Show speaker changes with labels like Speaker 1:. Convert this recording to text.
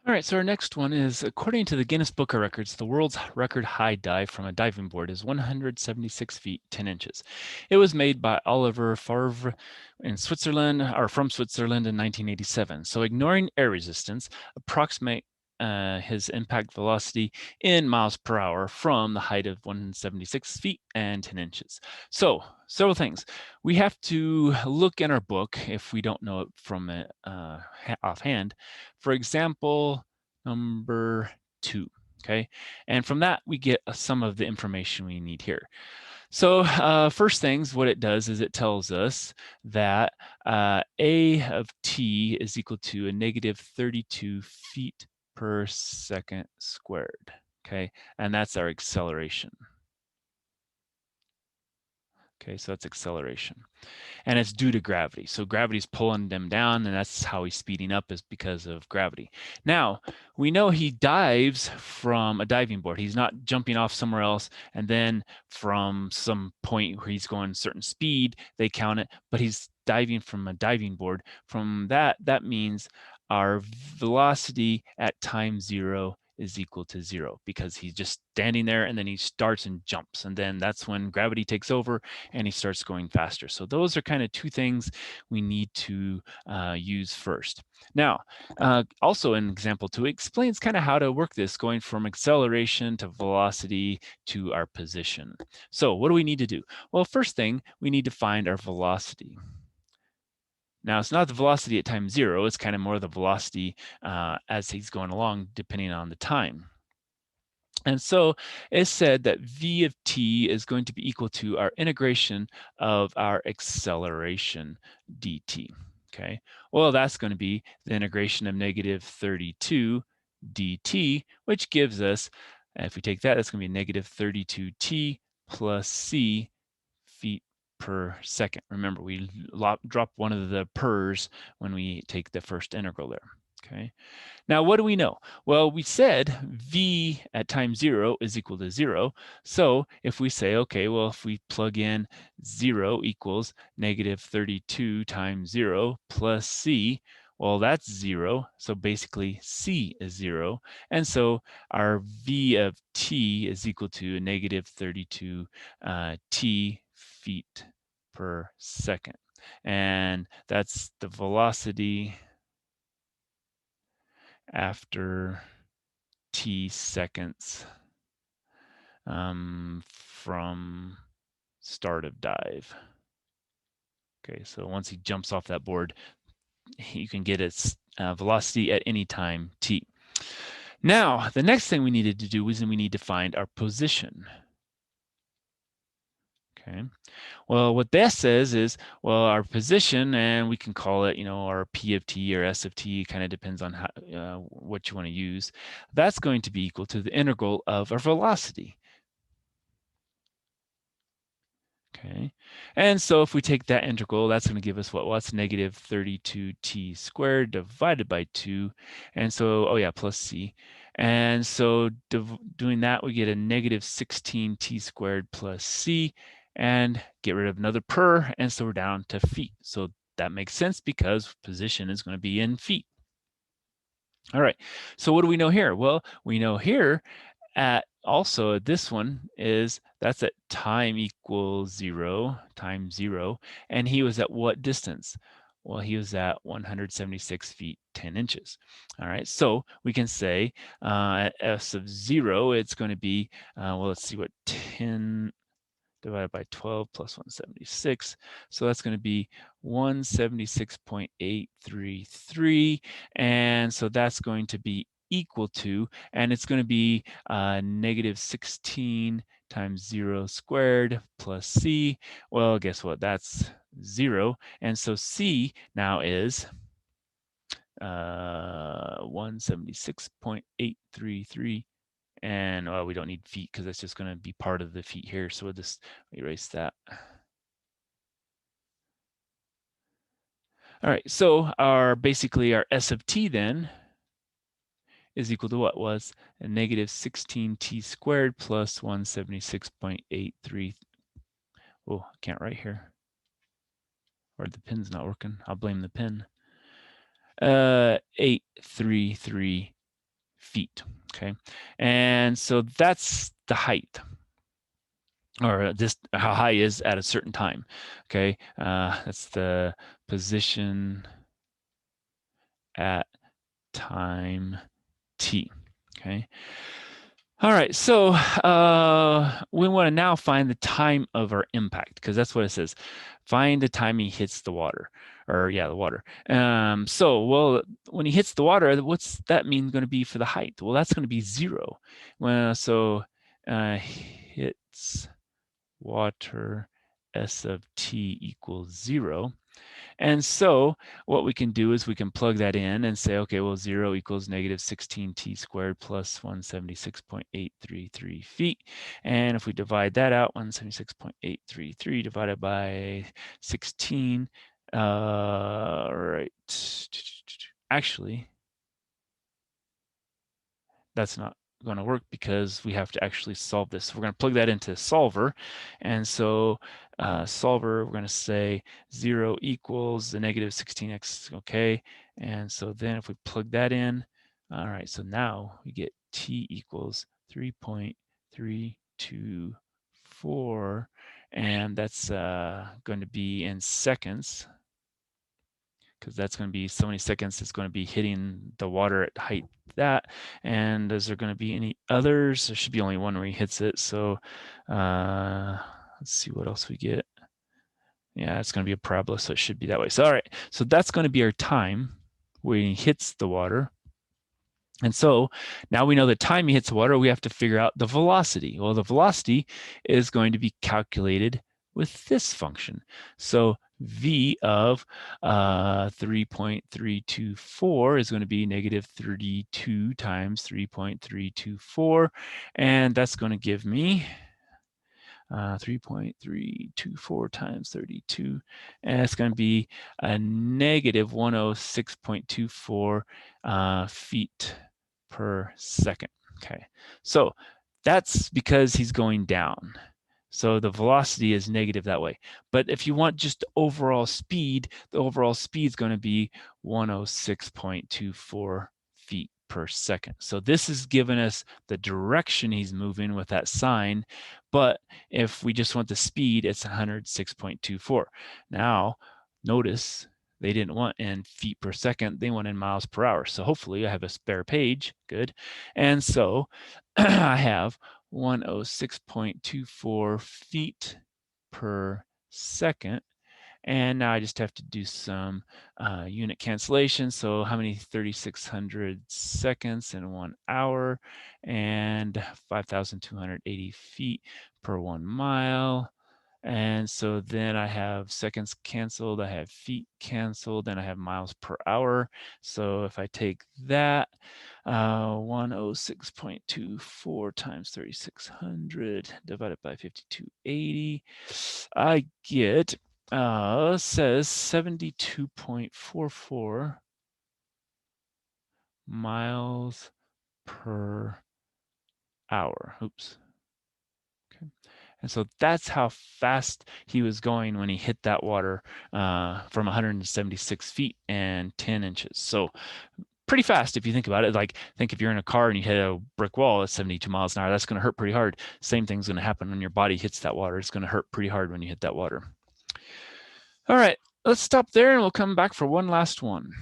Speaker 1: All right, so our next one is, according to the Guinness Book of Records, the world's record high dive from a diving board is 176 feet 10 inches. It was made by Oliver Favre in Switzerland, or from Switzerland in 1987. So ignoring air resistance, approximate his impact velocity in miles per hour from the height of 176 feet and 10 inches. So several things. We have to look in our book if we don't know it from it offhand. For example, number 2, okay? And from that, we get some of the information we need here. So first things, what it does is it tells us that A of t is equal to a negative 32 feet per second squared, okay? And that's our acceleration. Okay, so that's acceleration. And it's due to gravity. So gravity's pulling them down, and that's how he's speeding up, is because of gravity. Now, we know he dives from a diving board. He's not jumping off somewhere else, and then from some point where he's going a certain speed, they count it, but he's diving from a diving board. From that means our velocity at time 0 is equal to 0, because he's just standing there and then he starts and jumps, and then that's when gravity takes over and he starts going faster. So those are kind of two things we need to use first. Now, also in example 2, it explains kind of how to work this, going from acceleration to velocity to our position. So what do we need to do? Well, first thing, we need to find our velocity. Now, it's not the velocity at time 0, it's kind of more the velocity as he's going along, depending on the time. And so it said that v of t is going to be equal to our integration of our acceleration dt, okay? Well, that's going to be the integration of negative 32 dt, which gives us, if we take that, that's going to be negative 32t plus c feet per second. Remember, we drop one of the pers when we take the first integral there, okay? Now, what do we know? Well, we said v at time 0 is equal to 0. So if we say, okay, well, if we plug in 0 equals negative 32 times 0 plus c, well, that's 0. So basically, c is 0. And so our v of t is equal to negative 32 t feet per second. And that's the velocity after t seconds from start of dive. Okay, so once he jumps off that board, you can get its velocity at any time t. Now, the next thing we needed to do was we need to find our position. Okay, well, what that says is, well, our position, and we can call it, our P of t or S of t, kind of depends on how, what you want to use. That's going to be equal to the integral of our velocity. Okay, and so if we take that integral, that's going to give us what? Well, that's negative 32t squared divided by 2. And so, oh yeah, plus c. And so doing that, we get a negative 16t squared plus c, and get rid of another per, and so we're down to feet. So that makes sense because position is going to be in feet. All right, so what do we know here? Well, we know here at also this one is that's at time equals 0, time 0, and he was at what distance? Well, he was at 176 feet 10 inches. All right, so we can say at s of 0, it's going to be, well, let's see what 10 divided by 12 plus 176. So that's going to be 176.833. And so that's going to be equal to, and it's going to be negative 16 times 0 squared plus c. Well, guess what? That's 0. And so c now is 176.833. And well, we don't need feet because that's just going to be part of the feet here. So we'll just erase that. All right, so basically our S of t then is equal to what? Was a negative 16t squared plus 176.83. Oh, I can't write here. Or the pen's not working. I'll blame the pen. 833 feet. Okay, and so that's the height, or just how high is at a certain time. Okay, that's the position at time t. Okay. All right, so we want to now find the time of our impact, because that's what it says. Find the time he hits the water, or yeah, the water. Well, when he hits the water, what's that mean going to be for the height? Well, that's going to be 0. Well, so hits water s of t equals 0. And so what we can do is we can plug that in and say, okay, well, 0 equals negative 16t squared plus 176.833 feet. And if we divide that out, 176.833 divided by 16, right. Actually, that's not going to work because we have to actually solve this. So we're going to plug that into solver. And so solver, we're going to say 0 equals the negative 16x, okay? And so then if we plug that in, all right, so now we get t equals 3.324, and that's going to be in seconds, because that's going to be so many seconds it's going to be hitting the water at height that. And is there going to be any others? There should be only one where he hits it. So let's see what else we get. Yeah, it's going to be a parabola, so it should be that way. So all right, so that's going to be our time when he hits the water. And so now we know the time he hits the water, we have to figure out the velocity. Well, the velocity is going to be calculated with this function. So v of 3.324 is going to be negative 32 times 3.324. And that's going to give me 3.324 times 32. And it's going to be a negative 106.24 feet per second. Okay, so that's because he's going down. So the velocity is negative that way. But if you want just overall speed, the overall speed is going to be 106.24 feet per second. So this is giving us the direction he's moving with that sign. But if we just want the speed, it's 106.24. Now, notice they didn't want in feet per second, they want in miles per hour. So hopefully I have a spare page, good. And so I have 106.24 feet per second. And now I just have to do some unit cancellation. So how many 3,600 seconds in 1 hour, and 5,280 feet per 1 mile. And so then I have seconds canceled, I have feet canceled, and I have miles per hour. So if I take that, 106.24 times 3,600 divided by 5,280, I get, says 72.44 miles per hour. Oops. Okay. And so that's how fast he was going when he hit that water from 176 feet and 10 inches. So pretty fast if you think about it. Like, think if you're in a car and you hit a brick wall at 72 miles an hour, that's going to hurt pretty hard. Same thing's going to happen when your body hits that water. It's going to hurt pretty hard when you hit that water. All right, let's stop there and we'll come back for one last one.